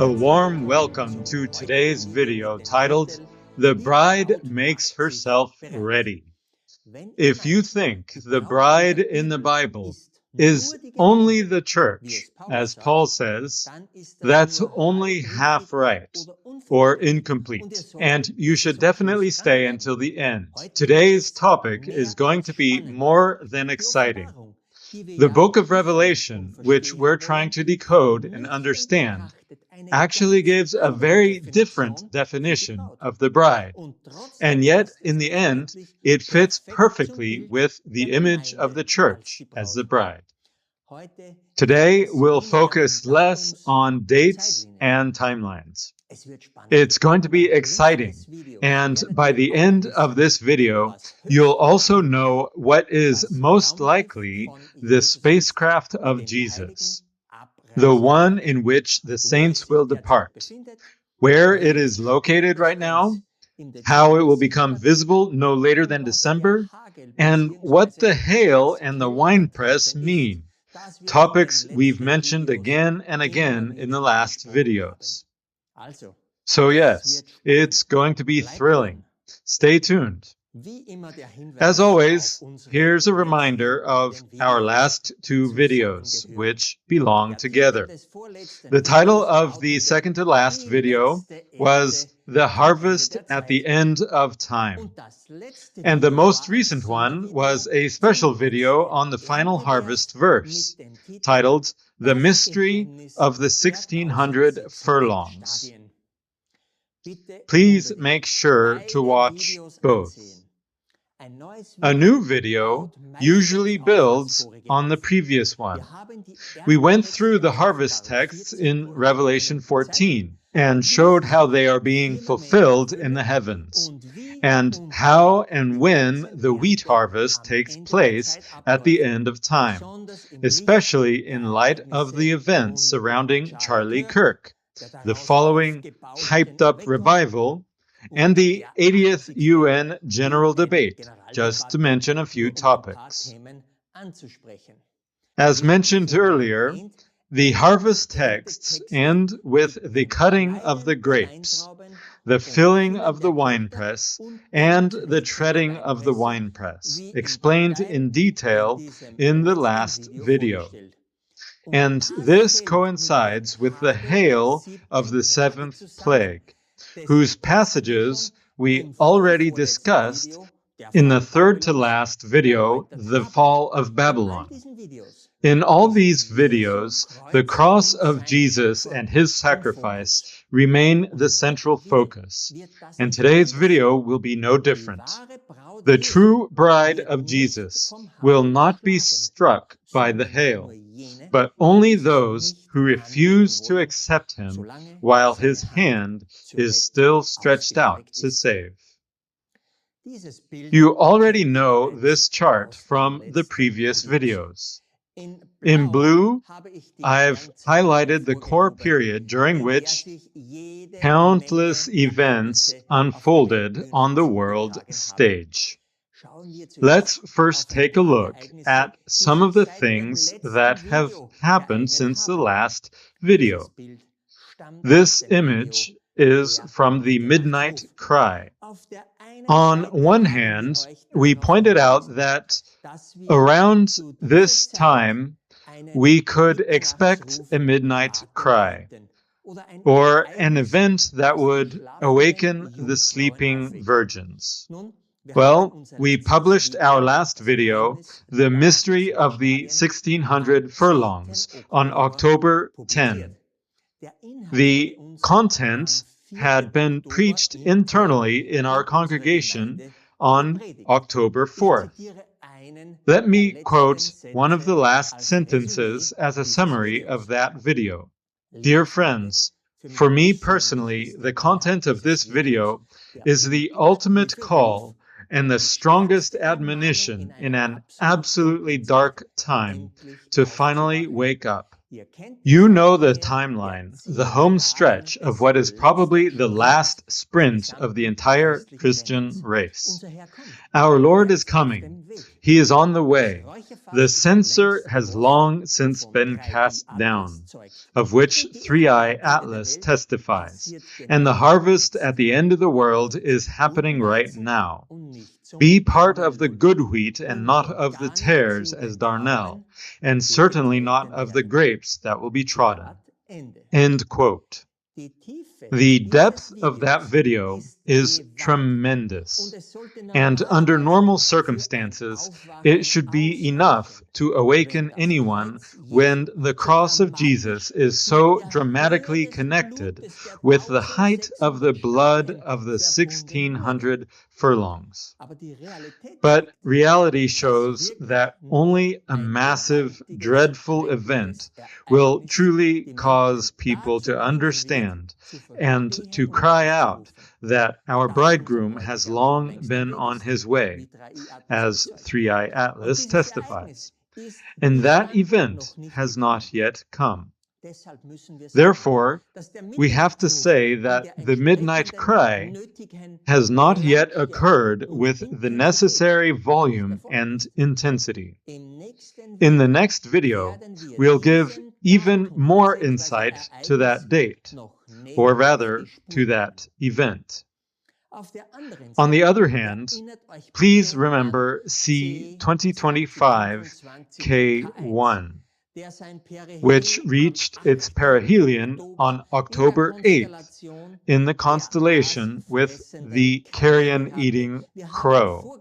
A warm welcome to today's video titled, The Bride Makes Herself Ready. If you think the bride in the Bible is only the church, as Paul says, that's only half right or incomplete, and you should definitely stay until the end. Today's topic is going to be more than exciting. The book of Revelation, which we're trying to decode and understand, actually gives a very different definition of the bride. And yet, in the end, it fits perfectly with the image of the church as the bride. Today, we'll focus less on dates and timelines. It's going to be exciting, and by the end of this video, you'll also know what is most likely the spacecraft of Jesus, the one in which the saints will depart, where it is located right now, how it will become visible no later than December, and what the hail and the winepress mean, topics we've mentioned again and again in the last videos. So yes, it's going to be thrilling. Stay tuned. As always, here's a reminder of our last two videos, which belong together. The title of the second to last video was The Harvest at the End of Time. And the most recent one was a special video on the final harvest verse, titled The Mystery of the 1600 Furlongs. Please make sure to watch both. A new video usually builds on the previous one. We went through the harvest texts in Revelation 14 and showed how they are being fulfilled in the heavens, and how and when the wheat harvest takes place at the end of time, especially in light of the events surrounding Charlie Kirk, the following hyped-up revival, and the 80th UN General Debate, just to mention a few topics. As mentioned earlier, the harvest texts end with the cutting of the grapes, the filling of the winepress, and the treading of the winepress, explained in detail in the last video. And this coincides with the hail of the seventh plague, whose passages we already discussed in the third to last video, The Fall of Babylon. In all these videos, the cross of Jesus and his sacrifice remain the central focus, and today's video will be no different. The true bride of Jesus will not be struck by the hail, but only those who refuse to accept him while his hand is still stretched out to save. You already know this chart from the previous videos. In blue, I've highlighted the core period during which countless events unfolded on the world stage. Let's first take a look at some of the things that have happened since the last video. This image is from the Midnight Cry. On one hand, we pointed out that around this time, we could expect a midnight cry, or an event that would awaken the sleeping virgins. Well, we published our last video, The Mystery of the 1600 Furlongs, on October 10. The content had been preached internally in our congregation on October 4th. Let me quote one of the last sentences as a summary of that video. Dear friends, for me personally, the content of this video is the ultimate call and the strongest admonition in an absolutely dark time to finally wake up. You know the timeline, the home stretch of what is probably the last sprint of the entire Christian race. Our Lord is coming. He is on the way. The censer has long since been cast down, of which three-eye Atlas testifies, and the harvest at the end of the world is happening right now. Be part of the good wheat and not of the tares as darnel, and certainly not of the grapes that will be trodden. End quote. The depth of that video is tremendous, and under normal circumstances, it should be enough to awaken anyone when the cross of Jesus is so dramatically connected with the height of the blood of the 1600 furlongs. But reality shows that only a massive, dreadful event will truly cause people to understand and to cry out that our bridegroom has long been on his way, as Three-Eye Atlas testifies. And that event has not yet come. Therefore, we have to say that the midnight cry has not yet occurred with the necessary volume and intensity. In the next video, we'll give even more insight to that date, or rather, to that event. On the other hand, please remember C 2025 K1, which reached its perihelion on October 8th in the constellation with the carrion-eating crow.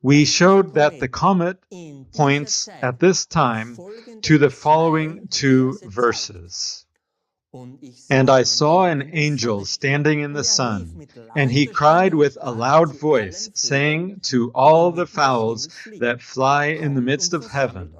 We showed that the comet points at this time to the following two verses. And I saw an angel standing in the sun, and he cried with a loud voice, saying to all the fowls that fly in the midst of heaven,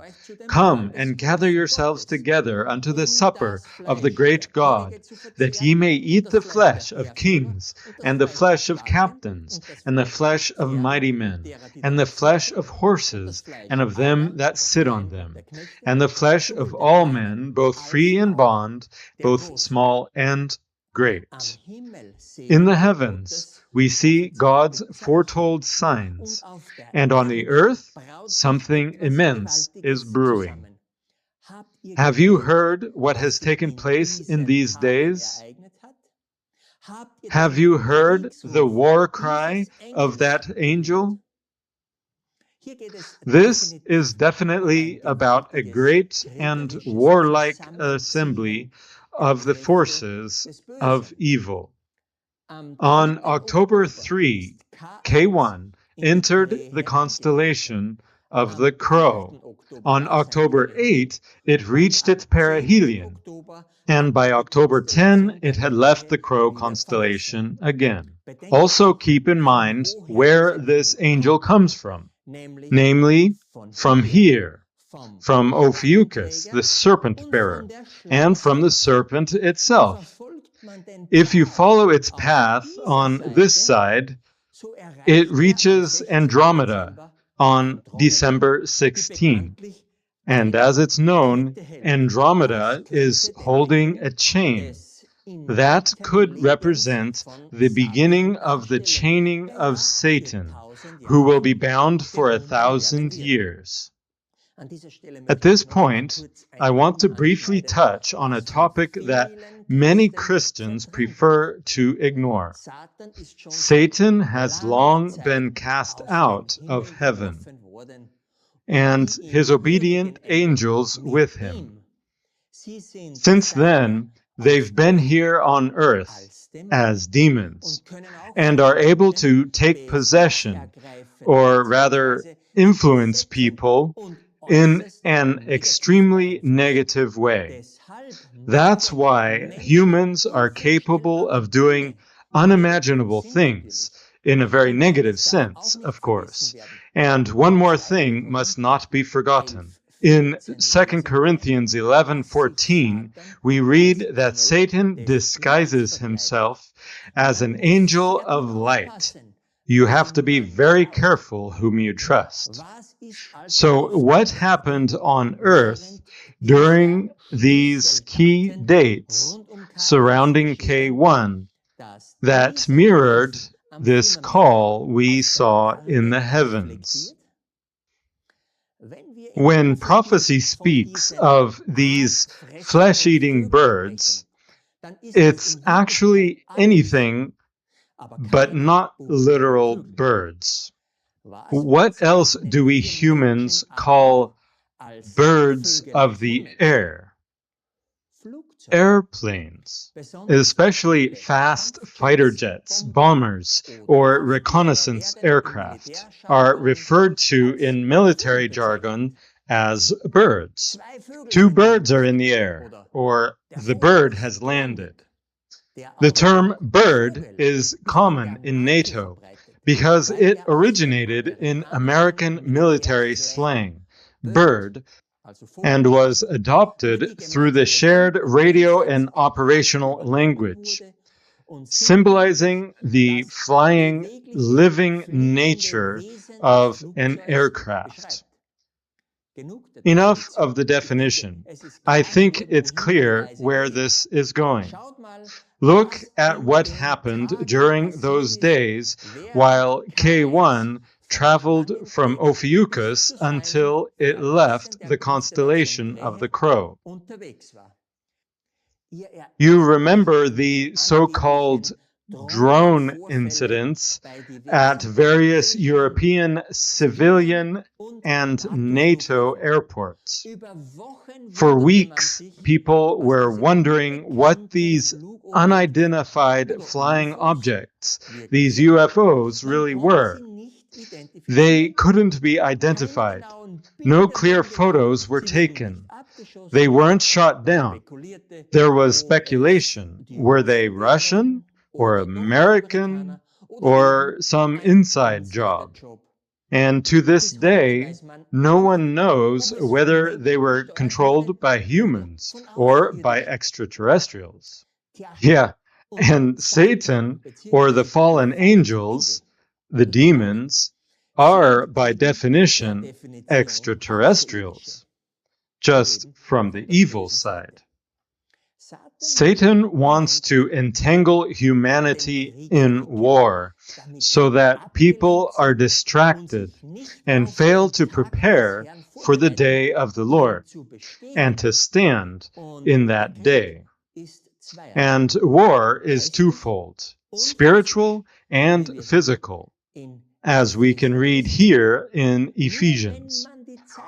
Come and gather yourselves together unto the supper of the great God, that ye may eat the flesh of kings, and the flesh of captains, and the flesh of mighty men, and the flesh of horses, and of them that sit on them, and the flesh of all men, both free and bond, both small and great. In the heavens, we see God's foretold signs, and on the earth, something immense is brewing. Have you heard what has taken place in these days? Have you heard the war cry of that angel? This is definitely about a great and warlike assembly of the forces of evil. On October 3, K1 entered the constellation of the Crow. On October 8, it reached its perihelion, and by October 10, it had left the Crow constellation again. Also keep in mind where this angel comes from, namely from here, from Ophiuchus, the serpent bearer, and from the serpent itself. If you follow its path on this side, it reaches Andromeda on December 16. And as it's known, Andromeda is holding a chain. That could represent the beginning of the chaining of Satan, who will be bound for 1,000 years. At this point, I want to briefly touch on a topic that many Christians prefer to ignore. Satan has long been cast out of heaven, and his obedient angels with him. Since then, they've been here on earth as demons, and are able to take possession, or rather influence people, in an extremely negative way. That's why humans are capable of doing unimaginable things, in a very negative sense, of course. And one more thing must not be forgotten. In 2 Corinthians 11:14, we read that Satan disguises himself as an angel of light. You have to be very careful whom you trust. So what happened on earth during these key dates surrounding K1 that mirrored this call we saw in the heavens? When prophecy speaks of these flesh-eating birds, it's actually anything but not literal birds. What else do we humans call birds of the air? Airplanes, especially fast fighter jets, bombers, or reconnaissance aircraft, are referred to in military jargon as birds. Two birds are in the air, or the bird has landed. The term bird is common in NATO because it originated in American military slang, bird, and was adopted through the shared radio and operational language, symbolizing the flying, living nature of an aircraft. Enough of the definition. I think it's clear where this is going. Look at what happened during those days while K1 traveled from Ophiuchus until it left the constellation of the Crow. You remember the so-called drone incidents at various European civilian and NATO airports. For weeks, people were wondering what these unidentified flying objects, these UFOs, really were. They couldn't be identified. No clear photos were taken. They weren't shot down. There was speculation. Were they Russian or American or some inside job? And to this day, no one knows whether they were controlled by humans or by extraterrestrials. Yeah, and Satan or the fallen angels, the demons, are by definition extraterrestrials, just from the evil side. Satan wants to entangle humanity in war so that people are distracted and fail to prepare for the day of the Lord and to stand in that day. And war is twofold, spiritual and physical, as we can read here in Ephesians.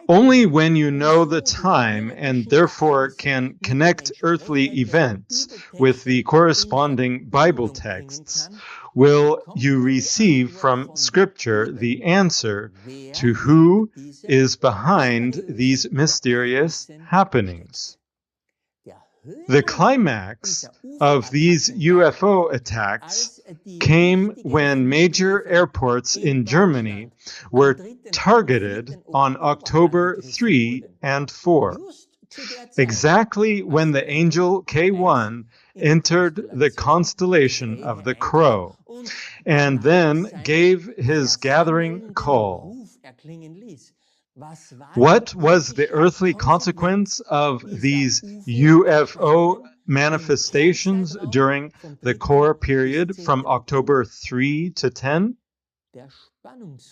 Only when you know the time and therefore can connect earthly events with the corresponding Bible texts will you receive from Scripture the answer to who is behind these mysterious happenings. The climax of these UFO attacks came when major airports in Germany were targeted on October 3 and 4, exactly when the angel K1 entered the constellation of the Crow and then gave his gathering call. What was the earthly consequence of these UFO manifestations during the core period from October 3 to 10?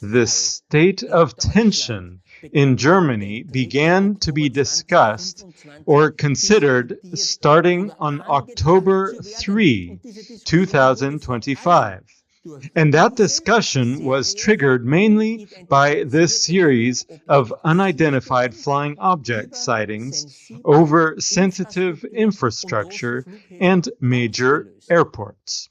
The state of tension in Germany began to be discussed or considered starting on October 3, 2025. And that discussion was triggered mainly by this series of unidentified flying object sightings over sensitive infrastructure and major airports.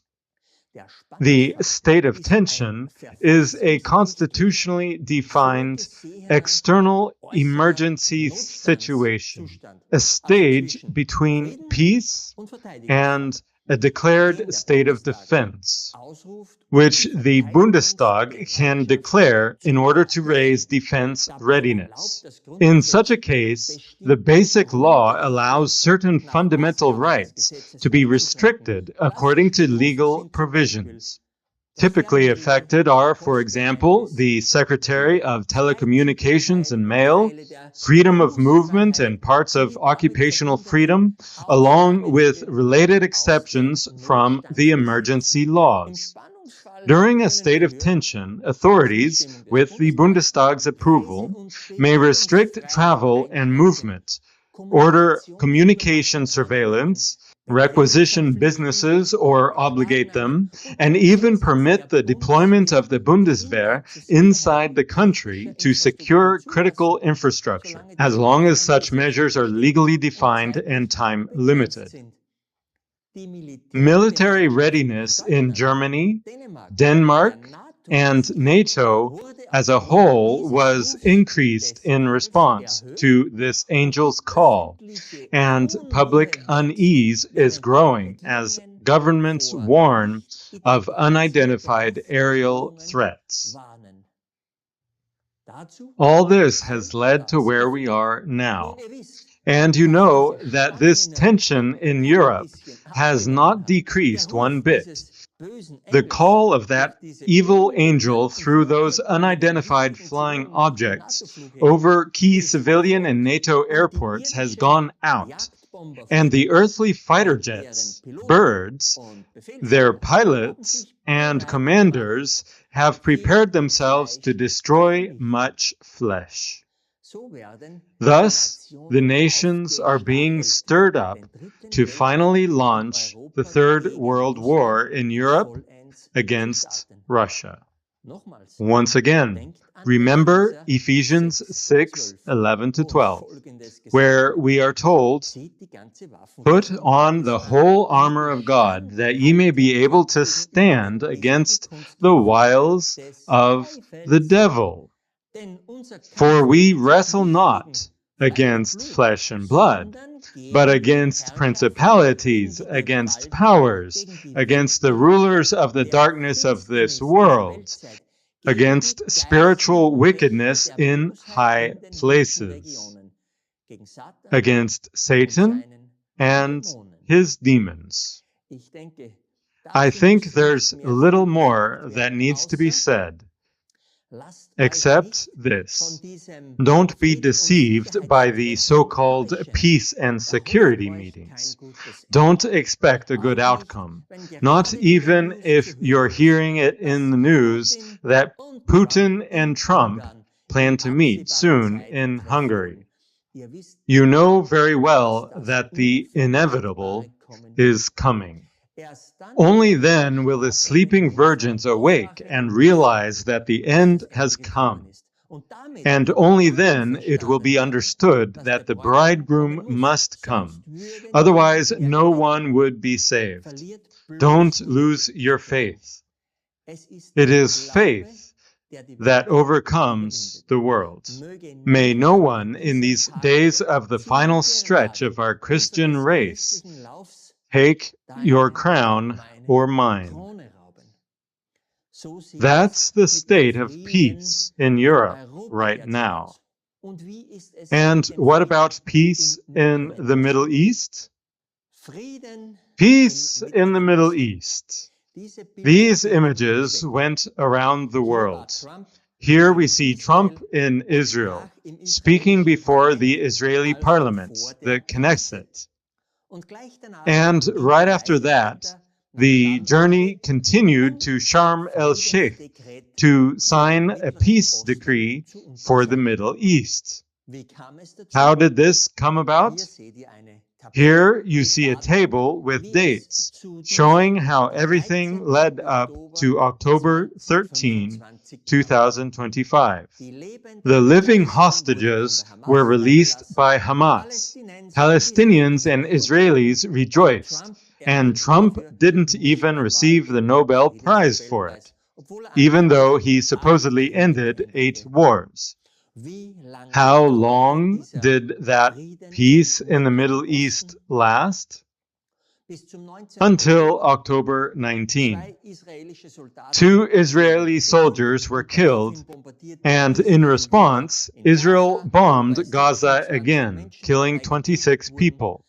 The state of tension is a constitutionally defined external emergency situation, a stage between peace and a declared state of defense, which the Bundestag can declare in order to raise defense readiness. In such a case, the basic law allows certain fundamental rights to be restricted according to legal provisions. Typically affected are, for example, the Secretary of Telecommunications and Mail, freedom of movement and parts of occupational freedom, along with related exceptions from the emergency laws. During a state of tension, authorities, with the Bundestag's approval, may restrict travel and movement, order communication surveillance, requisition businesses or obligate them, and even permit the deployment of the Bundeswehr inside the country to secure critical infrastructure, as long as such measures are legally defined and time limited. Military readiness in Germany, Denmark, and NATO as a whole was increased in response to this angel's call, and public unease is growing as governments warn of unidentified aerial threats. All this has led to where we are now. And you know that this tension in Europe has not decreased one bit. The call of that evil angel through those unidentified flying objects over key civilian and NATO airports has gone out, and the earthly fighter jets, birds, their pilots and commanders have prepared themselves to destroy much flesh. Thus, the nations are being stirred up to finally launch the Third World War in Europe against Russia. Once again, remember Ephesians 6:11-12, where we are told, "Put on the whole armor of God, that ye may be able to stand against the wiles of the devil. For we wrestle not against flesh and blood, but against principalities, against powers, against the rulers of the darkness of this world, against spiritual wickedness in high places, against Satan and his demons." I think there's little more that needs to be said, except this: don't be deceived by the so-called peace and security meetings. Don't expect a good outcome, not even if you're hearing it in the news that Putin and Trump plan to meet soon in Hungary. You know very well that the inevitable is coming. Only then will the sleeping virgins awake and realize that the end has come. And only then it will be understood that the bridegroom must come. Otherwise, no one would be saved. Don't lose your faith. It is faith that overcomes the world. May no one in these days of the final stretch of our Christian race take your crown or mine. That's the state of peace in Europe right now. And what about peace in the Middle East? Peace in the Middle East. These images went around the world. Here we see Trump in Israel, speaking before the Israeli parliament, the Knesset. And right after that, the journey continued to Sharm el-Sheikh to sign a peace decree for the Middle East. How did this come about? Here you see a table with dates showing how everything led up to October 13, 2025. The living hostages were released by Hamas. Palestinians and Israelis rejoiced, and Trump didn't even receive the Nobel Prize for it, even though he supposedly ended 8 wars. How long did that peace in the Middle East last? Until October 19. 2 Israeli soldiers were killed, and in response, Israel bombed Gaza again, killing 26 people.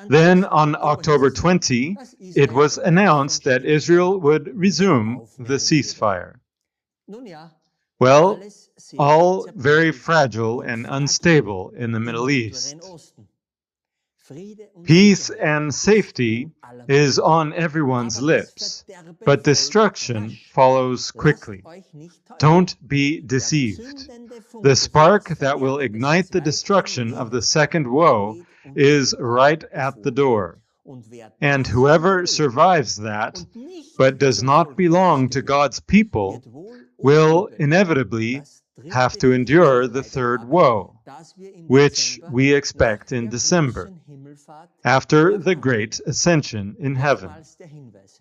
Then, on October 20, it was announced that Israel would resume the ceasefire. Well, all very fragile and unstable in the Middle East. Peace and safety is on everyone's lips, but destruction follows quickly. Don't be deceived. The spark that will ignite the destruction of the second woe is right at the door. And whoever survives that, but does not belong to God's people, will inevitably have to endure the third woe, which we expect in December, after the great ascension in heaven.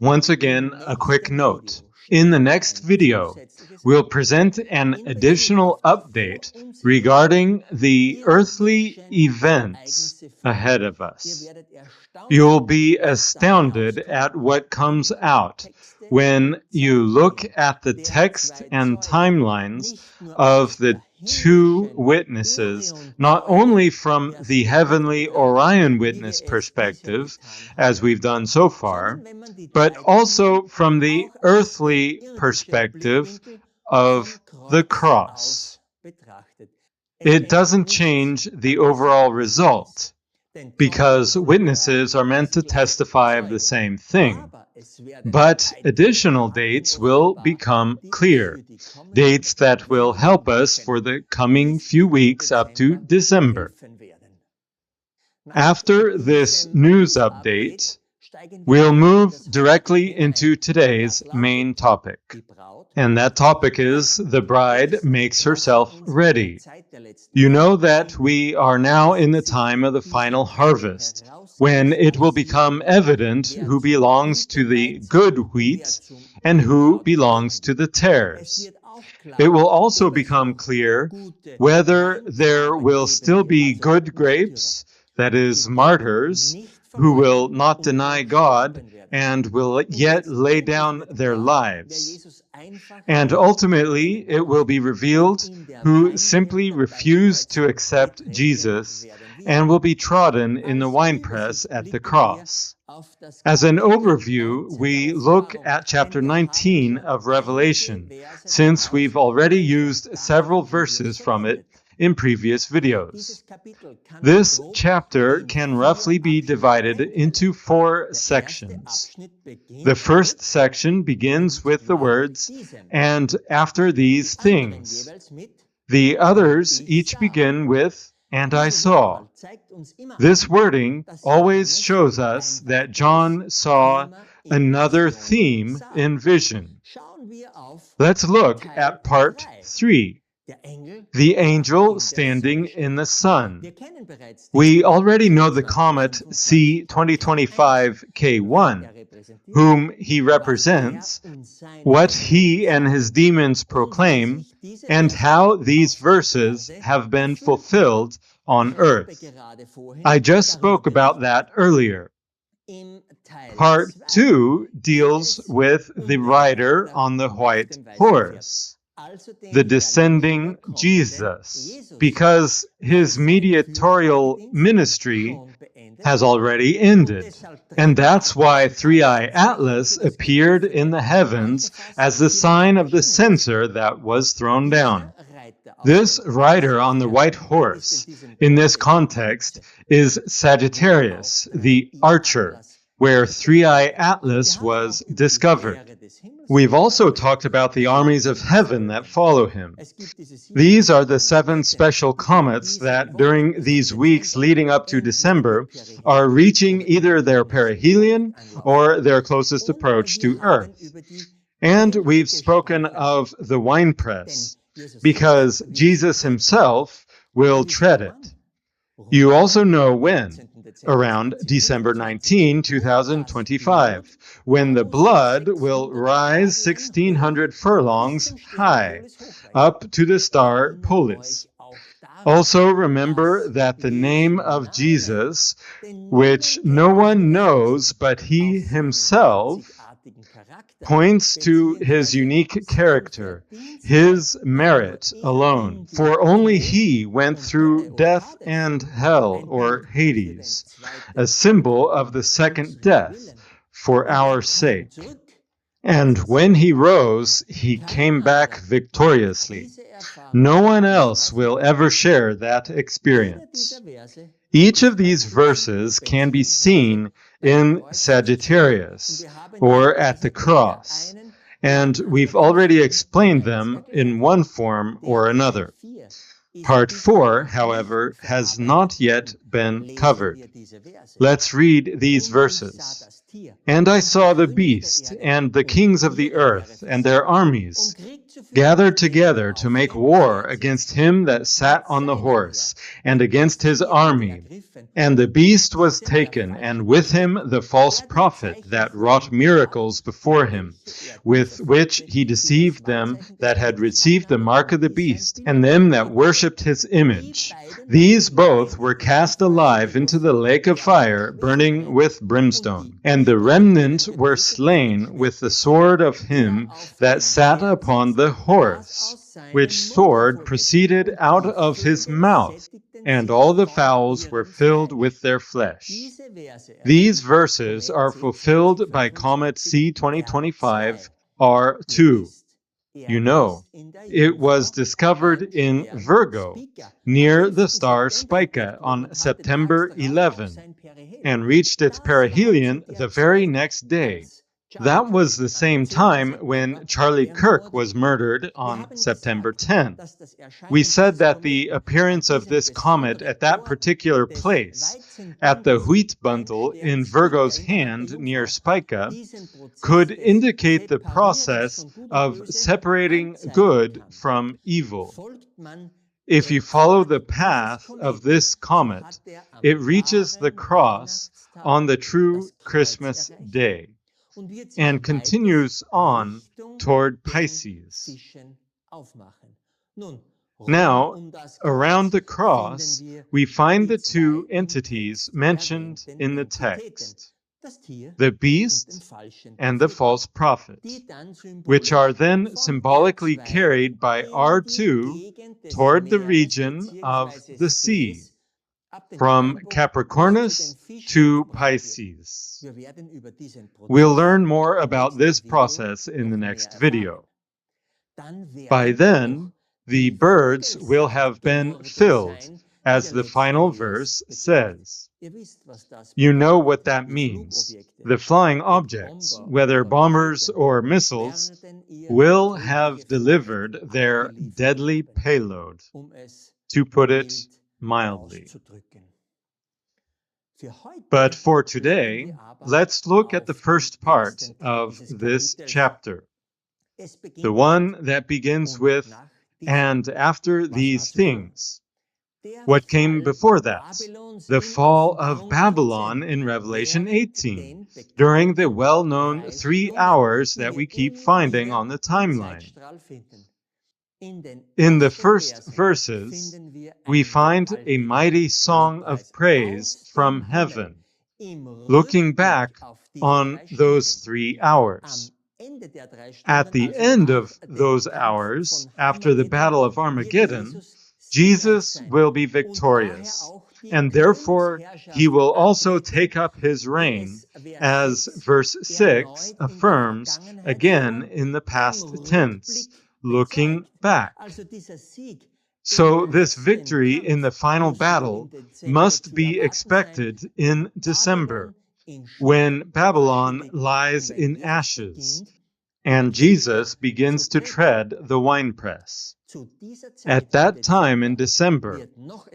Once again, a quick note. In the next video, we'll present an additional update regarding the earthly events ahead of us. You'll be astounded at what comes out when you look at the text and timelines of the two witnesses, not only from the heavenly Orion witness perspective, as we've done so far, but also from the earthly perspective of the cross. It doesn't change the overall result, because witnesses are meant to testify of the same thing. But additional dates will become clear, dates that will help us for the coming few weeks up to December. After this news update, we'll move directly into today's main topic. And that topic is the bride makes herself ready. You know that we are now in the time of the final harvest, when it will become evident who belongs to the good wheat and who belongs to the tares. It will also become clear whether there will still be good grapes, that is, martyrs, who will not deny God and will yet lay down their lives. And ultimately, it will be revealed who simply refuse to accept Jesus and will be trodden in the winepress at the cross. As an overview, we look at chapter 19 of Revelation, since we've already used several verses from it in previous videos. This chapter can roughly be divided into 4 sections. The first section begins with the words, "and after these things." The others each begin with, "and I saw." This wording always shows us that John saw another theme in vision. Let's look at part 3. The angel standing in the sun. We already know the comet C-2025-K1, whom he represents, what he and his demons proclaim, and how these verses have been fulfilled on earth. I just spoke about that earlier. Part 2 deals with the rider on the white horse, the descending Jesus, because his mediatorial ministry has already ended. And that's why Three-Eye Atlas appeared in the heavens as the sign of the censer that was thrown down. This rider on the white horse, in this context, is Sagittarius, the archer, where Three-Eye Atlas was discovered. We've also talked about the armies of heaven that follow him. These are the 7 special comets that, during these weeks leading up to December, are reaching either their perihelion or their closest approach to Earth. And we've spoken of the winepress, because Jesus himself will tread it. You also know when. Around December 19, 2025, when the blood will rise 1,600 furlongs high, up to the star Polis. Also remember that the name of Jesus, which no one knows but he himself, points to his unique character, his merit alone. For only he went through death and hell, or Hades, a symbol of the second death, for our sake. And when he rose, he came back victoriously. No one else will ever share that experience. Each of these verses can be seen in Sagittarius, or at the cross, and we've already explained them in one form or another. Part 4, however, has not yet been covered. Let's read these verses. And I saw the beast and the kings of the earth and their armies gathered together to make war against him that sat on the horse and against his army. And the beast was taken, and with him the false prophet that wrought miracles before him, with which he deceived them that had received the mark of the beast, and them that worshipped his image. These both were cast alive into the lake of fire, burning with brimstone. And the remnant were slain with the sword of him that sat upon the horse, which sword proceeded out of his mouth, and all the fowls were filled with their flesh. These verses are fulfilled by comet C 2025 R2. You know, it was discovered in Virgo, near the star Spica on September 11, and reached its perihelion the very next day. That was the same time when Charlie Kirk was murdered on September 10. We said that the appearance of this comet at that particular place, at the wheat bundle in Virgo's hand near Spica, could indicate the process of separating good from evil. If you follow the path of this comet, it reaches the cross on the true Christmas day and continues on toward Pisces. Now, around the cross, we find the two entities mentioned in the text, the beast and the false prophet, which are then symbolically carried by R2 toward the region of the sea, from Capricornus to Pisces. We'll learn more about this process in the next video. By then, the birds will have been filled, as the final verse says. You know what that means. The flying objects, whether bombers or missiles, will have delivered their deadly payload, to put it mildly. But for today, let's look at the first part of this chapter, the one that begins with, and after these things. What came before that? The fall of Babylon in Revelation 18, during the well-known 3 hours that we keep finding on the timeline. In the first verses, we find a mighty song of praise from heaven, looking back on those 3 hours. At the end of those hours, after the Battle of Armageddon, Jesus will be victorious, and therefore he will also take up his reign, as verse 6 affirms again in the past tense, looking back. So this victory in the final battle must be expected in December, when Babylon lies in ashes, and Jesus begins to tread the winepress. At that time in December,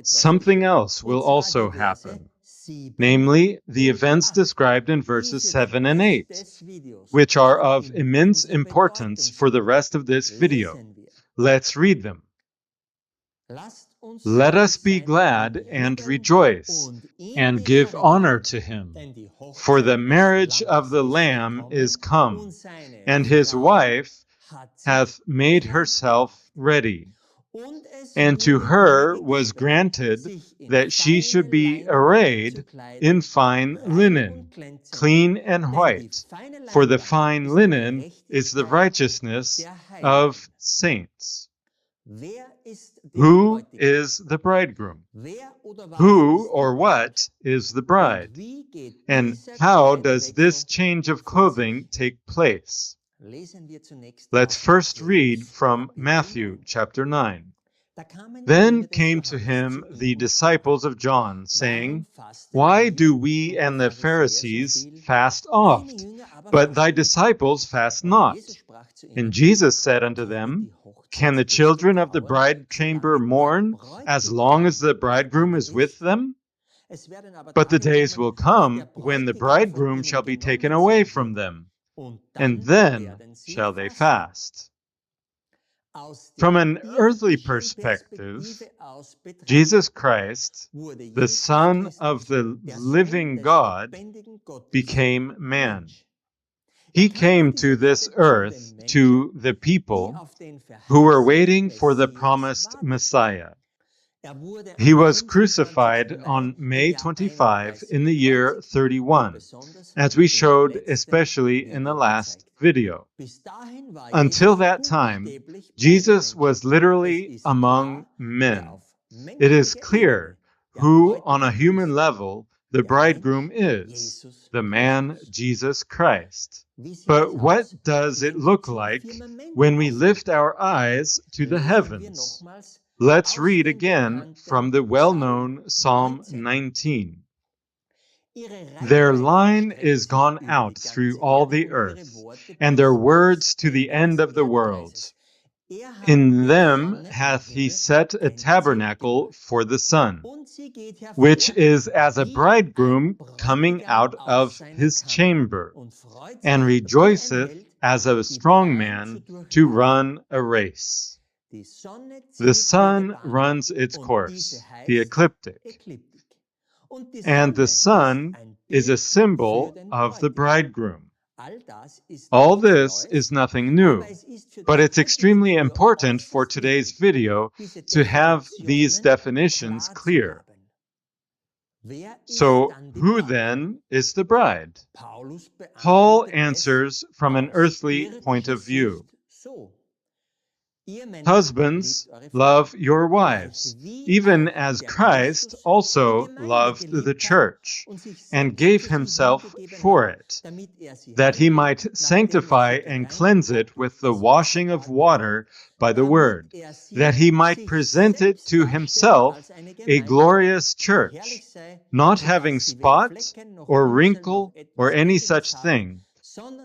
something else will also happen, namely the events described in verses 7 and 8, which are of immense importance for the rest of this video. Let's read them. Let us be glad and rejoice, and give honor to him, for the marriage of the Lamb is come, and his wife hath made herself ready. And to her was granted that she should be arrayed in fine linen, clean and white, for the fine linen is the righteousness of saints. Who is the bridegroom? Who or what is the bride? And how does this change of clothing take place? Let's first read from Matthew chapter 9. Then came to him the disciples of John, saying, Why do we and the Pharisees fast oft, but thy disciples fast not? And Jesus said unto them, Can the children of the bride chamber mourn as long as the bridegroom is with them? But the days will come when the bridegroom shall be taken away from them, and then shall they fast. From an earthly perspective, Jesus Christ, the Son of the living God, became man. He came to this earth to the people who were waiting for the promised Messiah. He was crucified on May 25 in the year 31, as we showed especially in the last video. Until that time, Jesus was literally among men. It is clear who, on a human level, the bridegroom is, the man Jesus Christ. But what does it look like when we lift our eyes to the heavens? Let's read again from the well-known Psalm 19. Their line is gone out through all the earth, and their words to the end of the world. In them hath he set a tabernacle for the sun, which is as a bridegroom coming out of his chamber, and rejoiceth as a strong man to run a race. The sun runs its course, the ecliptic, and the sun is a symbol of the bridegroom. All this is nothing new, but it's extremely important for today's video to have these definitions clear. So, who then is the bride? Paul answers from an earthly point of view. Husbands, love your wives, even as Christ also loved the church, and gave himself for it, that he might sanctify and cleanse it with the washing of water by the word, that he might present it to himself a glorious church, not having spot or wrinkle or any such thing,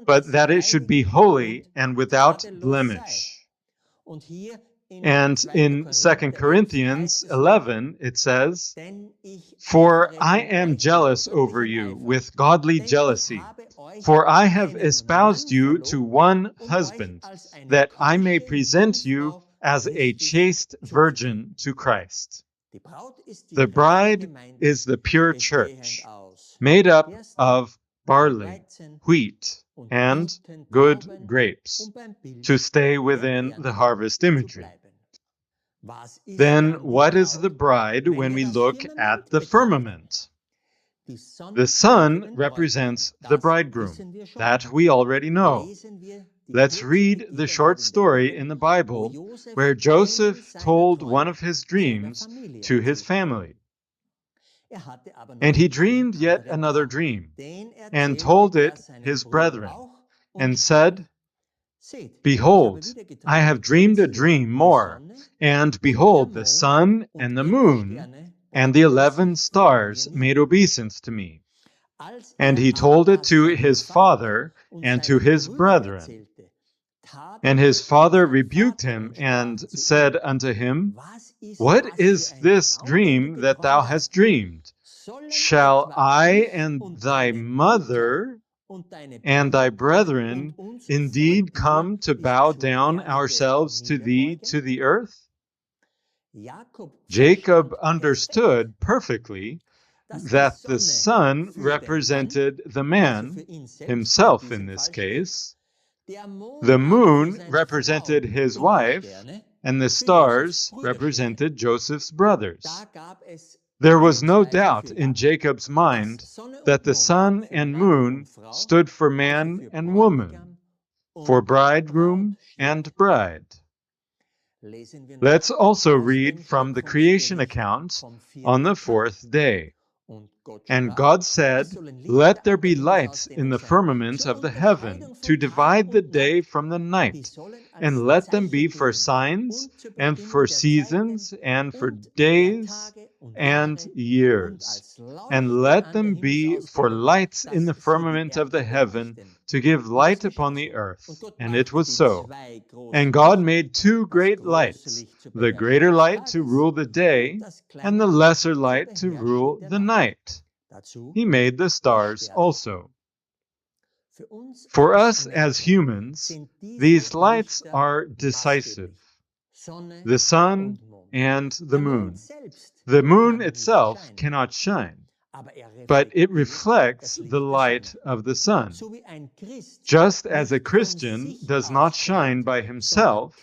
but that it should be holy and without blemish. And in 2 Corinthians 11, it says, For I am jealous over you with godly jealousy, for I have espoused you to one husband, that I may present you as a chaste virgin to Christ. The bride is the pure church, made up of barley, wheat, and good grapes, to stay within the harvest imagery. Then what is the bride when we look at the firmament? The sun represents the bridegroom. That we already know. Let's read the short story in the Bible where Joseph told one of his dreams to his family. And he dreamed yet another dream, and told it his brethren, and said, Behold, I have dreamed a dream more, and behold, the sun and the moon and the 11 stars made obeisance to me. And he told it to his father and to his brethren. And his father rebuked him and said unto him, What is this dream that thou hast dreamed? Shall I and thy mother and thy brethren indeed come to bow down ourselves to thee to the earth? Jacob understood perfectly that the sun represented the man, himself in this case. The moon represented his wife, and the stars represented Joseph's brothers. There was no doubt in Jacob's mind that the sun and moon stood for man and woman, for bridegroom and bride. Let's also read from the creation account on the 4th day. And God said, Let there be lights in the firmament of the heaven to divide the day from the night, and let them be for signs, and for seasons, and for days, and years. And let them be for lights in the firmament of the heaven, to give light upon the earth. And it was so. And God made two great lights, the greater light to rule the day, and the lesser light to rule the night. He made the stars also. For us as humans, these lights are decisive: the sun and the moon. The moon itself cannot shine, but it reflects the light of the sun. Just as a Christian does not shine by himself,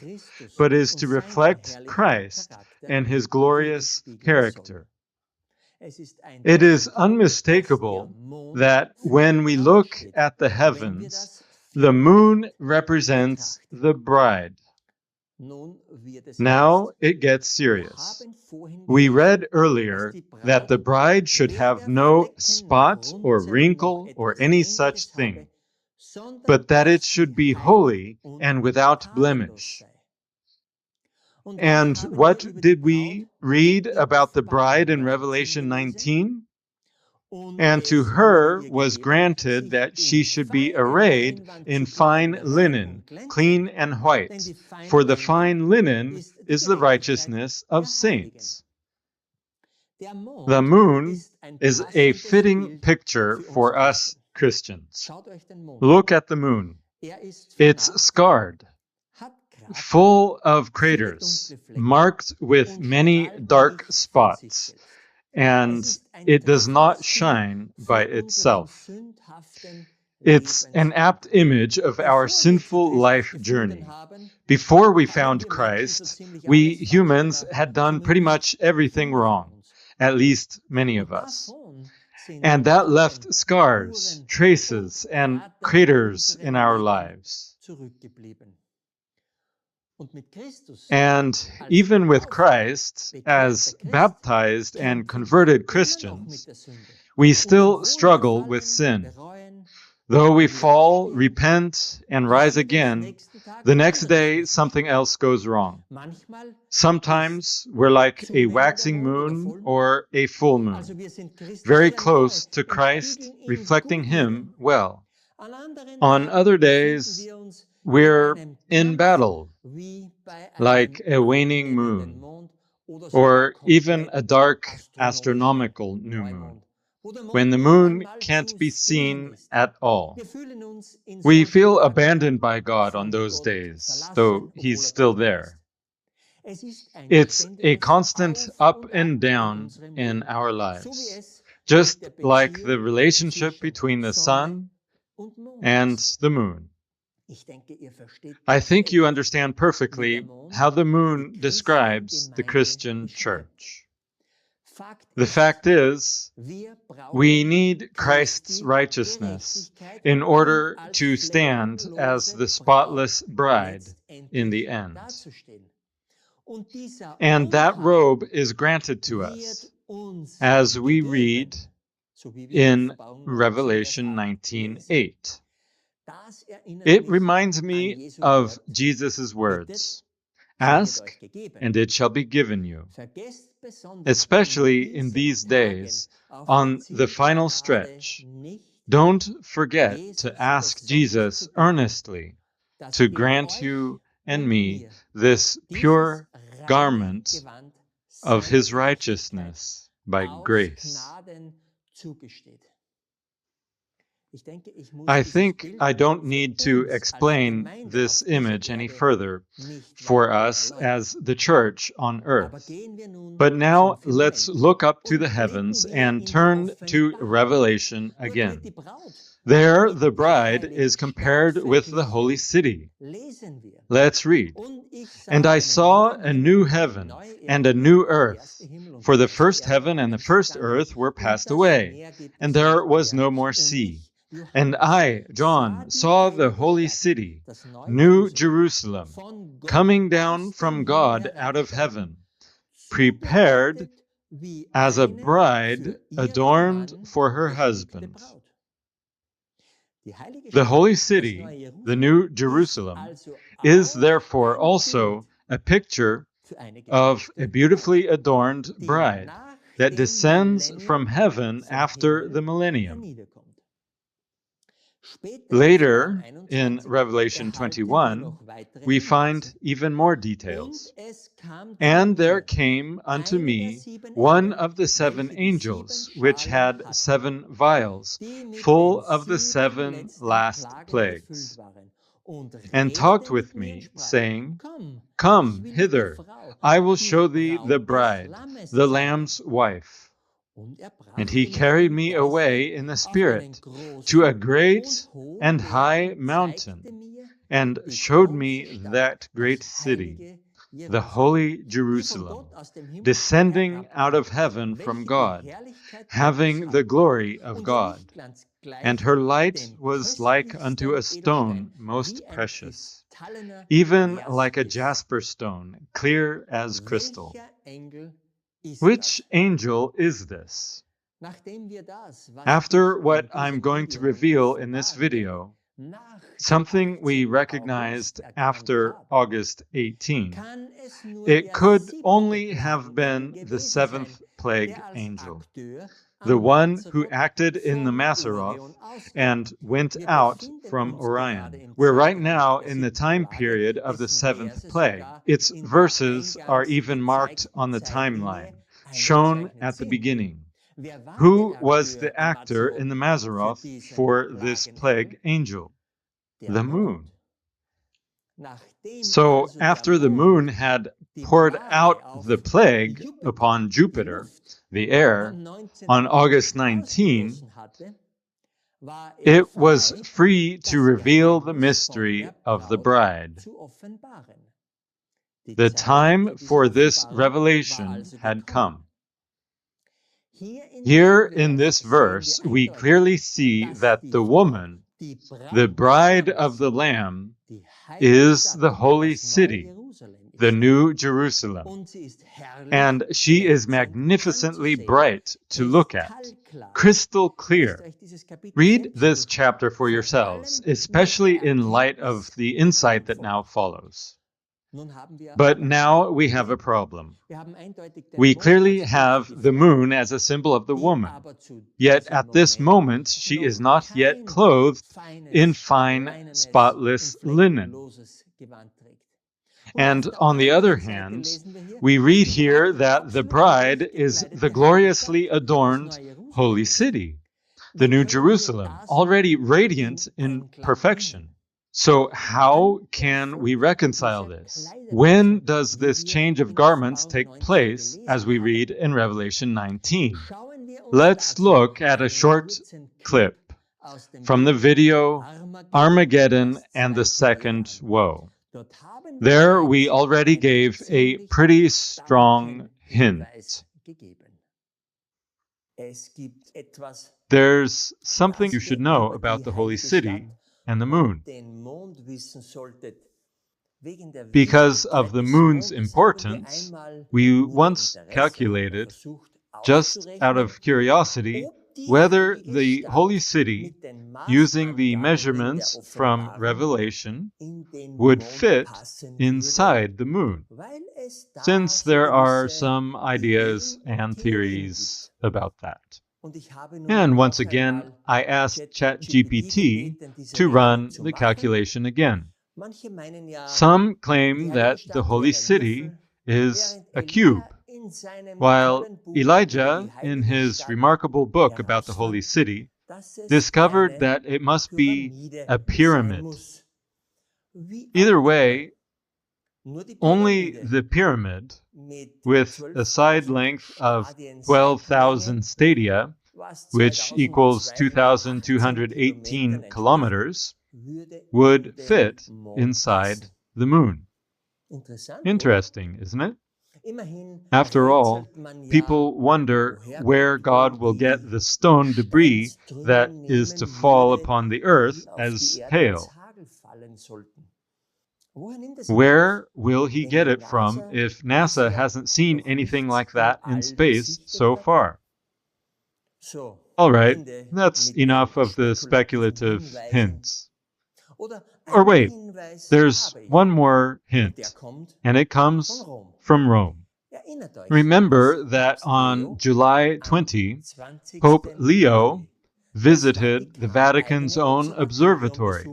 but is to reflect Christ and his glorious character. It is unmistakable that when we look at the heavens, the moon represents the bride. Now it gets serious. We read earlier that the bride should have no spot or wrinkle or any such thing, but that it should be holy and without blemish. And what did we read about the bride in Revelation 19? And to her was granted that she should be arrayed in fine linen, clean and white, for the fine linen is the righteousness of saints. The moon is a fitting picture for us Christians. Look at the moon. It's scarred, full of craters, marked with many dark spots, and it does not shine by itself. It's an apt image of our sinful life journey. Before we found Christ, we humans had done pretty much everything wrong, at least many of us. And that left scars, traces, and craters in our lives. And even with Christ, as baptized and converted Christians, we still struggle with sin. Though we fall, repent, and rise again, the next day something else goes wrong. Sometimes we're like a waxing moon or a full moon, very close to Christ, reflecting Him well. On other days, we're in battle, like a waning moon, or even a dark astronomical new moon, when the moon can't be seen at all. We feel abandoned by God on those days, though He's still there. It's a constant up and down in our lives, just like the relationship between the sun and the moon. I think you understand perfectly how the moon describes the Christian church. The fact is, we need Christ's righteousness in order to stand as the spotless bride in the end. And that robe is granted to us, as we read in Revelation 19:8. It reminds me of Jesus' words, "Ask, and it shall be given you." Especially in these days, on the final stretch, don't forget to ask Jesus earnestly to grant you and me this pure garment of His righteousness by grace. I think I don't need to explain this image any further for us as the church on earth. But now let's look up to the heavens and turn to Revelation again. There, the bride is compared with the holy city. Let's read. "And I saw a new heaven and a new earth, for the first heaven and the first earth were passed away, and there was no more sea. And I, John, saw the holy city, New Jerusalem, coming down from God out of heaven, prepared as a bride adorned for her husband." The holy city, the New Jerusalem, is therefore also a picture of a beautifully adorned bride that descends from heaven after the millennium. Later, in Revelation 21, we find even more details. And there came unto me one of the 7 angels, which had 7 vials, full of the 7 last plagues, and talked with me, saying, Come hither, I will show thee the bride, the Lamb's wife. And he carried me away in the Spirit to a great and high mountain, and showed me that great city, the holy Jerusalem, descending out of heaven from God, having the glory of God. And her light was like unto a stone most precious, even like a jasper stone, clear as crystal. Which angel is this? After what I'm going to reveal in this video, something we recognized after August 18, it could only have been the 7th plague angel, the one who acted in the Maseroth and went out from Orion. We're right now in the time period of the 7th plague. Its verses are even marked on the timeline, shown at the beginning. Who was the actor in the Maseroth for this plague angel? The moon. So after the moon had poured out the plague upon Jupiter, the air, on August 19, it was free to reveal the mystery of the bride. The time for this revelation had come. Here in this verse, we clearly see that the woman, the bride of the Lamb, is the holy city, the New Jerusalem. And she is magnificently bright to look at, crystal clear. Read this chapter for yourselves, especially in light of the insight that now follows. But now we have a problem. We clearly have the moon as a symbol of the woman, yet at this moment she is not yet clothed in fine, spotless linen. And on the other hand, we read here that the bride is the gloriously adorned holy city, the New Jerusalem, already radiant in perfection. So how can we reconcile this? When does this change of garments take place, as we read in Revelation 19? Let's look at a short clip from the video Armageddon and the Second Woe. There we already gave a pretty strong hint. There's something you should know about the holy city and the moon. Because of the moon's importance, we once calculated, just out of curiosity, whether the holy city, using the measurements from Revelation, would fit inside the moon, since there are some ideas and theories about that. And once again, I asked ChatGPT to run the calculation again. Some claim that the holy city is a cube, while Elijah, in his remarkable book about the holy city, discovered that it must be a pyramid. Either way, only the pyramid, with a side length of 12,000 stadia, which equals 2,218 kilometers, would fit inside the moon. Interesting, isn't it? After all, people wonder where God will get the stone debris that is to fall upon the earth as hail. Where will he get it from if NASA hasn't seen anything like that in space so far? All right, that's enough of the speculative hints. Or wait, there's one more hint, and it comes from Rome. Remember that on July 20, Pope Leo visited the Vatican's own observatory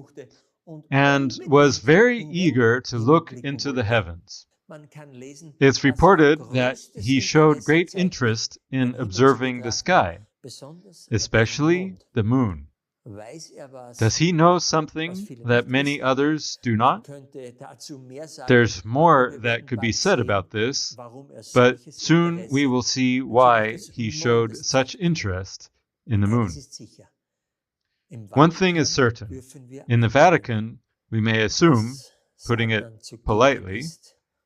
and was very eager to look into the heavens. It's reported that he showed great interest in observing the sky, especially the moon. Does he know something that many others do not? There's more that could be said about this, but soon we will see why he showed such interest in the moon. One thing is certain. In the Vatican, we may assume, putting it politely,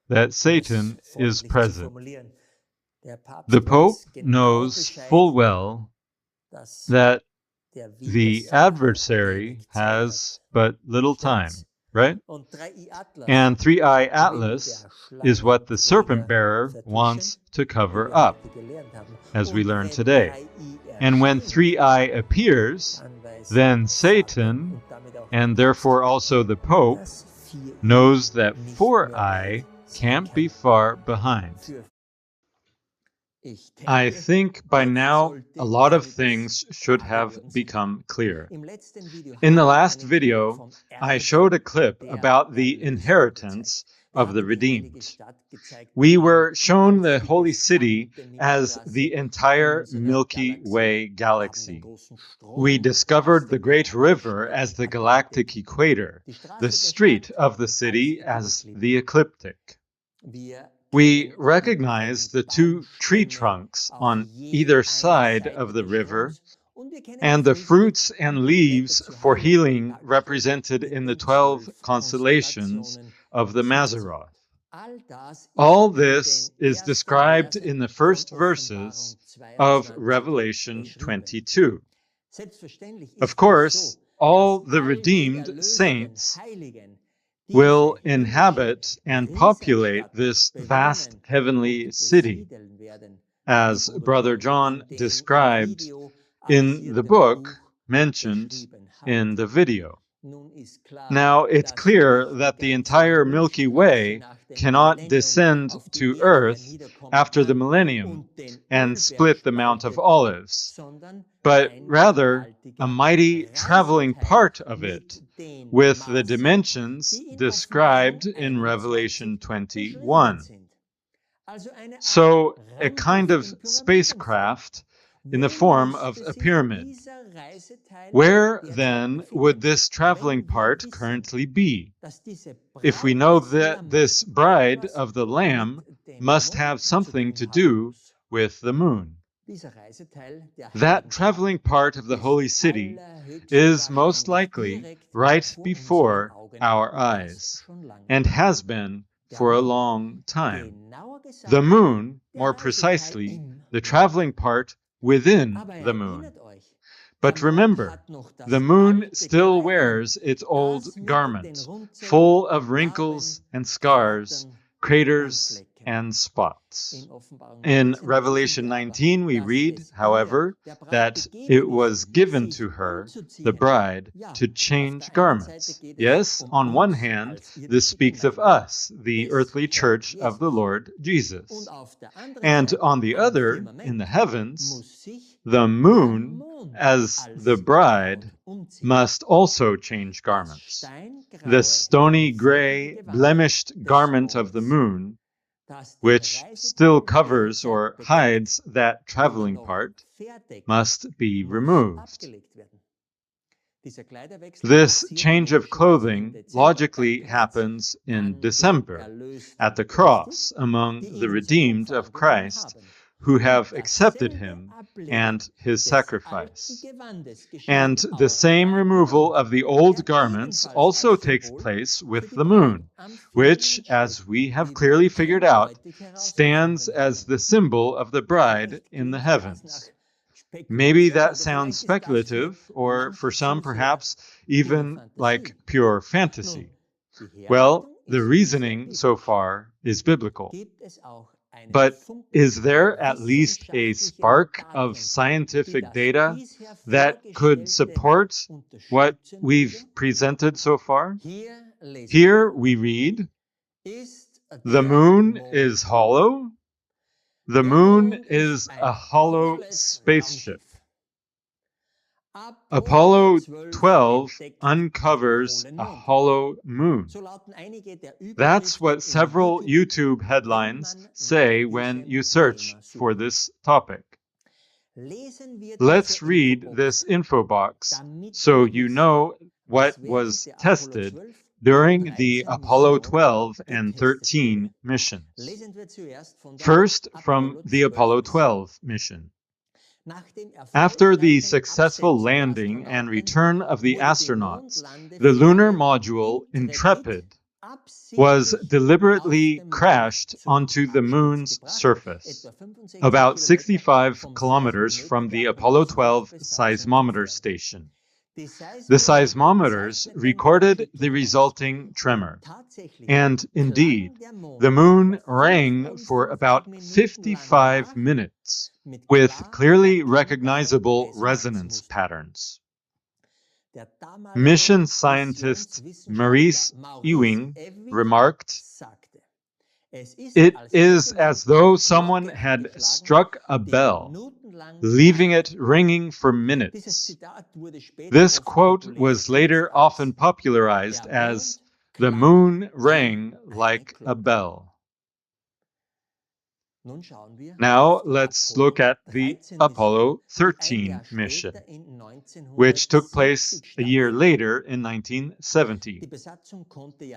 that Satan is present. The Pope knows full well that the adversary has but little time, right? And 3-eye Atlas is what the serpent bearer wants to cover up, as we learned today. And when 3-eye appears, then Satan, and therefore also the Pope, knows that 4-eye can't be far behind. I think by now a lot of things should have become clear. In the last video, I showed a clip about the inheritance of the redeemed. We were shown the holy city as the entire Milky Way galaxy. We discovered the great river as the galactic equator, the street of the city as the ecliptic. We recognize the 2 tree trunks on either side of the river, and the fruits and leaves for healing represented in the 12 constellations of the Mazzaroth. All this is described in the first verses of Revelation 22. Of course, all the redeemed saints will inhabit and populate this vast heavenly city, as Brother John described in the book mentioned in the video. Now, it's clear that the entire Milky Way cannot descend to Earth after the millennium and split the Mount of Olives, but rather a mighty traveling part of it, with the dimensions described in Revelation 21. So, a kind of spacecraft in the form of a pyramid. Where, then, would this traveling part currently be? If we know that this bride of the Lamb must have something to do with the moon. That traveling part of the holy city is most likely right before our eyes, and has been for a long time. The moon, more precisely, the traveling part within the moon. But remember, the moon still wears its old garment, full of wrinkles and scars, craters and spots. In Revelation 19, we read, however, that it was given to her, the bride, to change garments. Yes, on one hand, this speaks of us, the earthly church of the Lord Jesus. And on the other, in the heavens, the moon, as the bride, must also change garments. The stony gray, blemished garment of the moon, which still covers or hides that traveling part, must be removed. This change of clothing logically happens in December, at the cross, among the redeemed of Christ, who have accepted him and his sacrifice. And the same removal of the old garments also takes place with the moon, which, as we have clearly figured out, stands as the symbol of the bride in the heavens. Maybe that sounds speculative, or for some perhaps even like pure fantasy. Well, the reasoning so far is biblical. But is there at least a spark of scientific data that could support what we've presented so far? Here we read, the moon is hollow. The moon is a hollow spaceship. Apollo 12 uncovers a hollow moon. That's what several YouTube headlines say when you search for this topic. Let's read this info box so you know what was tested during the Apollo 12 and 13 missions. First, from the Apollo 12 mission. After the successful landing and return of the astronauts, the lunar module Intrepid was deliberately crashed onto the moon's surface, about 65 kilometers from the Apollo 12 seismometer station. The seismometers recorded the resulting tremor, and indeed, the moon rang for about 55 minutes with clearly recognizable resonance patterns. Mission scientist Maurice Ewing remarked, "It is as though someone had struck a bell, leaving it ringing for minutes." This quote was later often popularized as "the moon rang like a bell." Now let's look at the Apollo 13 mission, which took place a year later in 1970.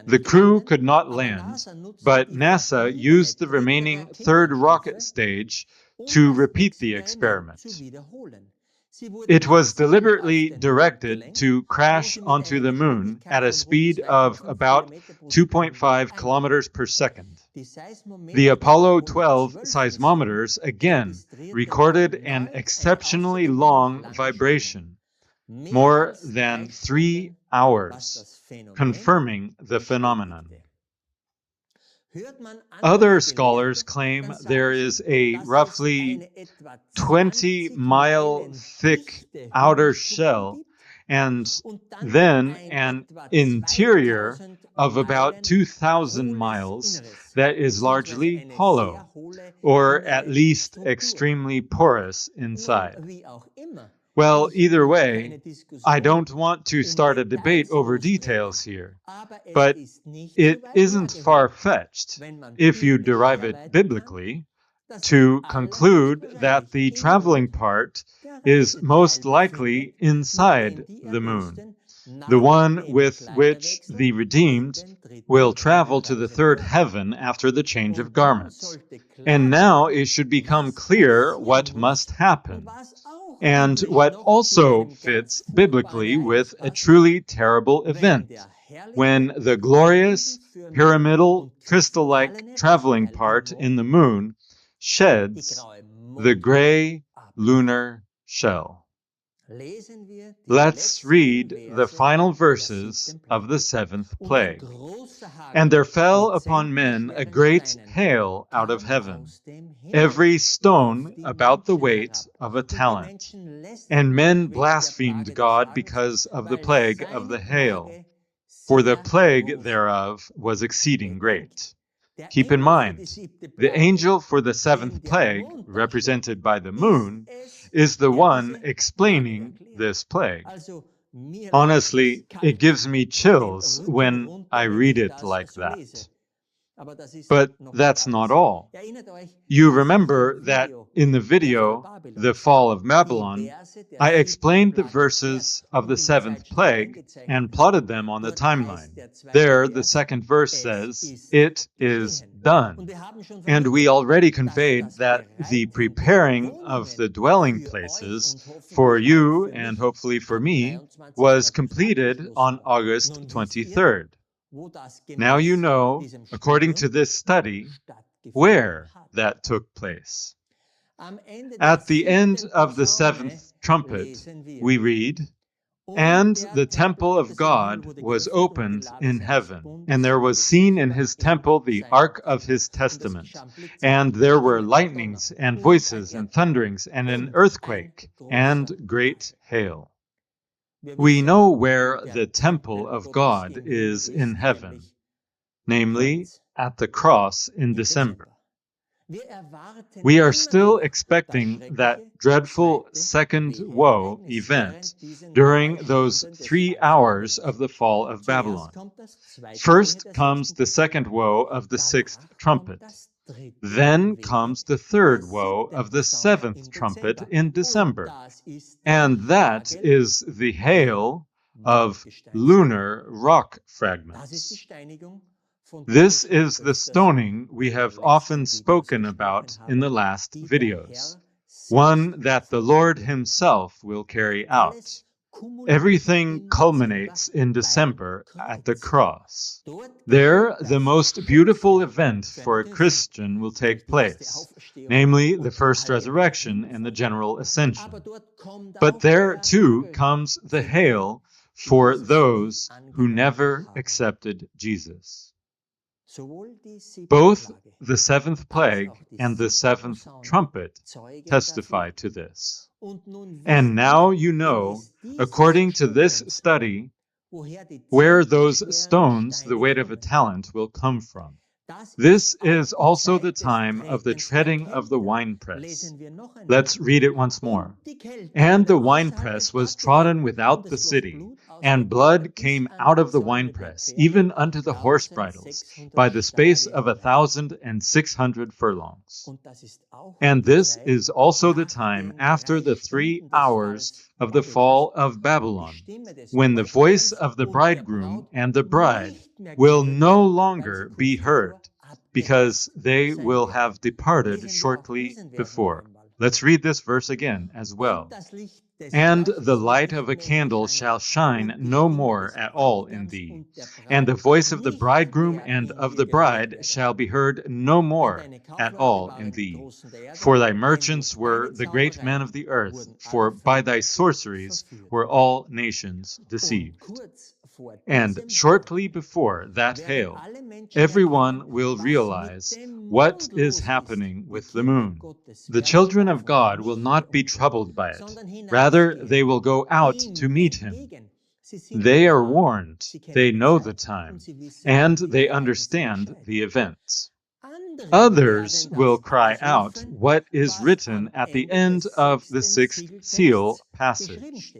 The crew could not land, but NASA used the remaining third rocket stage to repeat the experiment. It was deliberately directed to crash onto the moon at a speed of about 2.5 kilometers per second. The Apollo 12 seismometers again recorded an exceptionally long vibration, more than 3 hours, confirming the phenomenon. Other scholars claim there is a roughly 20-mile thick outer shell and then an interior of about 2,000 miles that is largely hollow, or at least extremely porous inside. Well, either way, I don't want to start a debate over details here, but it isn't far-fetched, if you derive it biblically, to conclude that the traveling part is most likely inside the moon, the one with which the redeemed will travel to the third heaven after the change of garments. And now it should become clear what must happen, and what also fits biblically with a truly terrible event, when the glorious, pyramidal, crystal-like traveling part in the moon sheds the gray lunar shell. Let's read the final verses of the seventh plague. "And there fell upon men a great hail out of heaven, every stone about the weight of a talent. And men blasphemed God because of the plague of the hail, for the plague thereof was exceeding great." Keep in mind, the angel for the seventh plague, represented by the moon, is the one explaining this plague. Honestly, it gives me chills when I read it like that. But that's not all. You remember that in the video, The Fall of Babylon, I explained the verses of the seventh plague and plotted them on the timeline. There, the second verse says, "It is done." And we already conveyed that the preparing of the dwelling places for you and hopefully for me was completed on August 23rd. Now you know, according to this study, where that took place. At the end of the seventh trumpet, we read, And the temple of God was opened in heaven, and there was seen in his temple the ark of his testament. And there were lightnings, and voices, and thunderings, and an earthquake, and great hail. We know where the temple of God is in heaven, namely at the cross in December. We are still expecting that dreadful second woe event during those 3 hours of the fall of Babylon. First comes the second woe of the sixth trumpet. Then comes the third woe of the seventh trumpet in December. And that is the hail of lunar rock fragments. This is the stoning we have often spoken about in the last videos, one that the Lord himself will carry out. Everything culminates in December at the cross. There, the most beautiful event for a Christian will take place, namely the first resurrection and the general ascension. But there, too, comes the hail for those who never accepted Jesus. Both the seventh plague and the seventh trumpet testify to this. And now you know, according to this study, where those stones, the weight of a talent, will come from. This is also the time of the treading of the winepress. Let's read it once more. And the winepress was trodden without the city, and blood came out of the winepress, even unto the horse bridles, by the space of 1,600 furlongs. And this is also the time after the 3 hours of the fall of Babylon, when the voice of the bridegroom and the bride will no longer be heard, because they will have departed shortly before. Let's read this verse again as well. And the light of a candle shall shine no more at all in thee, and the voice of the bridegroom and of the bride shall be heard no more at all in thee. For thy merchants were the great men of the earth, for by thy sorceries were all nations deceived. And shortly before that hail, everyone will realize what is happening with the moon. The children of God will not be troubled by it. Rather, they will go out to meet him. They are warned, they know the time, and they understand the events. Others will cry out what is written at the end of the sixth seal passage.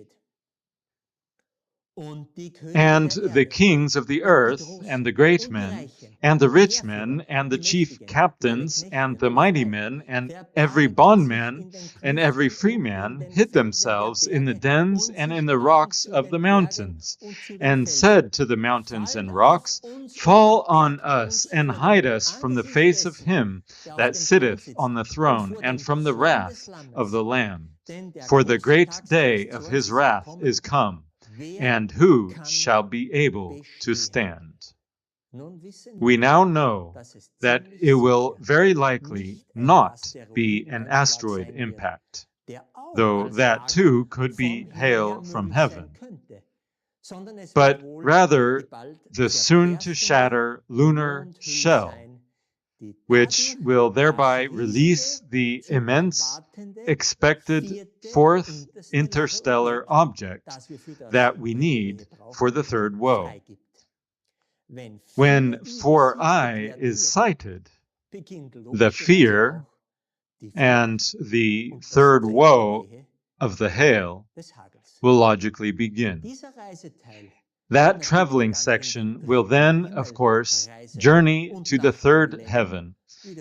And the kings of the earth, and the great men, and the rich men, and the chief captains, and the mighty men, and every bondman, and every free man, hid themselves in the dens and in the rocks of the mountains, and said to the mountains and rocks, Fall on us, and hide us from the face of him that sitteth on the throne, and from the wrath of the Lamb. For the great day of his wrath is come. And who shall be able to stand? We now know that it will very likely not be an asteroid impact, though that too could be hail from heaven, but rather the soon-to-shatter lunar shell, which will thereby release the immense expected fourth interstellar object that we need for the third woe. When 4I is sighted, the fear and the third woe of the hail will logically begin. That traveling section will then, of course, journey to the third heaven,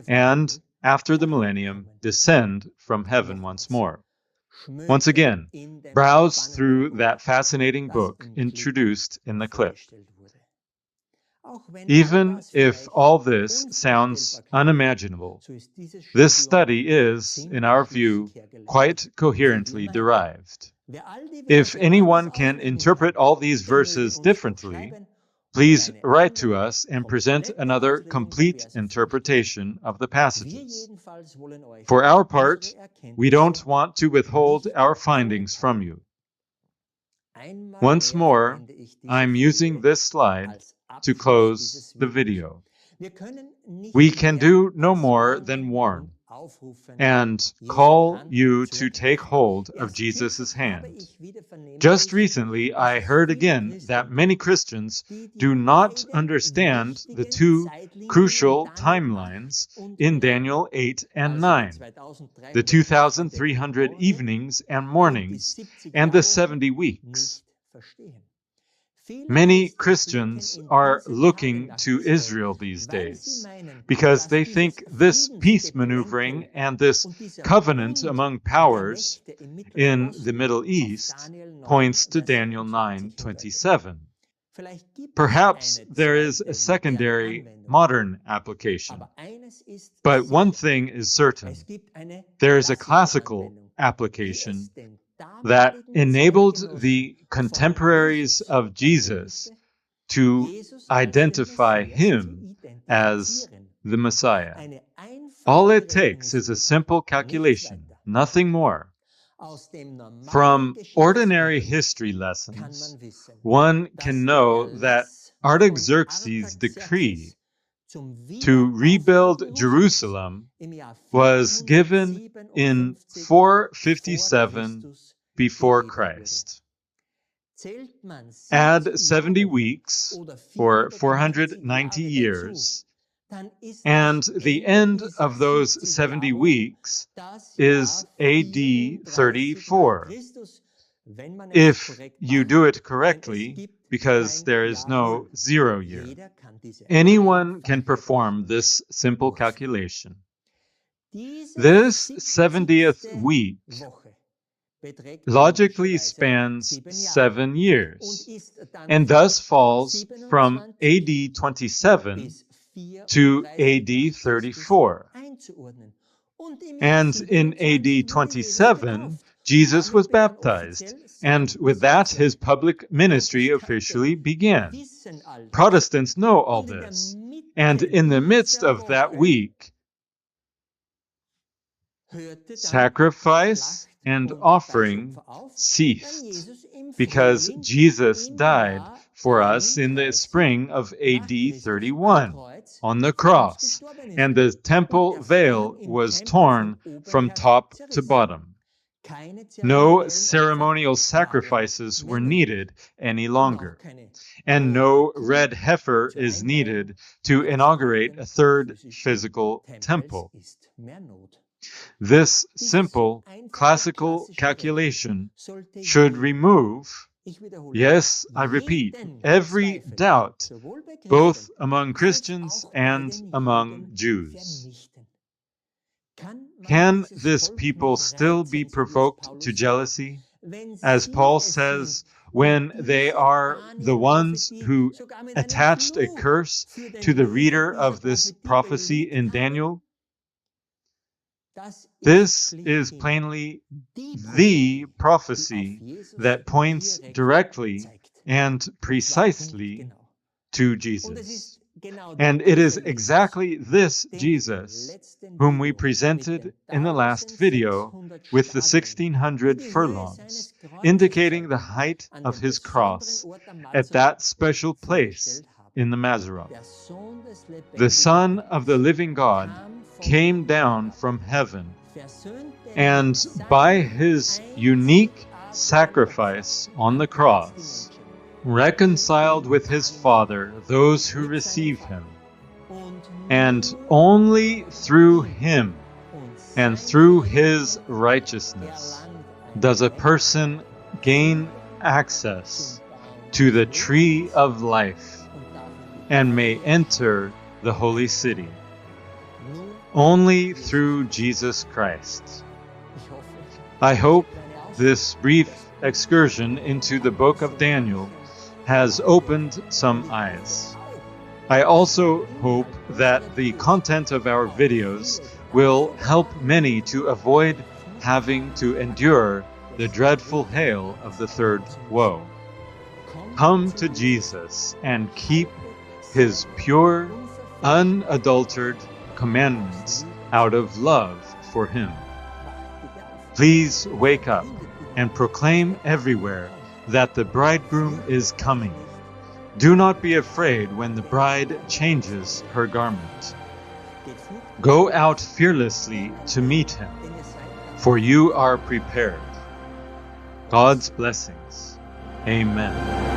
and after the millennium, descend from heaven once more. Once again, browse through that fascinating book introduced in the clip. Even if all this sounds unimaginable, this study is, in our view, quite coherently derived. If anyone can interpret all these verses differently, please write to us and present another complete interpretation of the passages. For our part, we don't want to withhold our findings from you. Once more, I'm using this slide to close the video. We can do no more than warn and call you to take hold of Jesus' hand. Just recently, I heard again that many Christians do not understand the two crucial timelines in Daniel 8 and 9, the 2,300 evenings and mornings, and the 70 weeks. Many Christians are looking to Israel these days because they think this peace maneuvering and this covenant among powers in the Middle East points to Daniel 9:27. Perhaps there is a secondary modern application, but one thing is certain. There is a classical application that enabled the contemporaries of Jesus to identify him as the Messiah. All it takes is a simple calculation, nothing more. From ordinary history lessons, one can know that Artaxerxes' decree to rebuild Jerusalem was given in 457 before Christ. Add 70 weeks, or 490 years, and the end of those 70 weeks is AD 34. If you do it correctly, because there is no 0 year. Anyone can perform this simple calculation. This 70th week logically spans 7 years, and thus falls from AD 27 to AD 34. And in AD 27, Jesus was baptized, and with that his public ministry officially began. Protestants know all this, and in the midst of that week, sacrifice and offering ceased, because Jesus died for us in the spring of AD 31 on the cross, and the temple veil was torn from top to bottom. No ceremonial sacrifices were needed any longer, and no red heifer is needed to inaugurate a third physical temple. This simple classical calculation should remove, yes, I repeat, every doubt, both among Christians and among Jews. Can this people still be provoked to jealousy, as Paul says, when they are the ones who attached a curse to the reader of this prophecy in Daniel? This is plainly the prophecy that points directly and precisely to Jesus. And it is exactly this Jesus whom we presented in the last video with the 1600 furlongs, indicating the height of his cross at that special place in the Mazarah. The Son of the living God came down from heaven, and by his unique sacrifice on the cross, reconciled with his Father those who receive him. And only through him and through his righteousness does a person gain access to the tree of life and may enter the holy city. Only through Jesus Christ. I hope this brief excursion into the book of Daniel has opened some eyes. I also hope that the content of our videos will help many to avoid having to endure the dreadful hail of the third woe. Come to Jesus and keep his pure, unadulterated commandments out of love for him. Please wake up and proclaim everywhere that the bridegroom is coming. Do not be afraid when the bride changes her garment. Go out fearlessly to meet him, for you are prepared. God's blessings. Amen.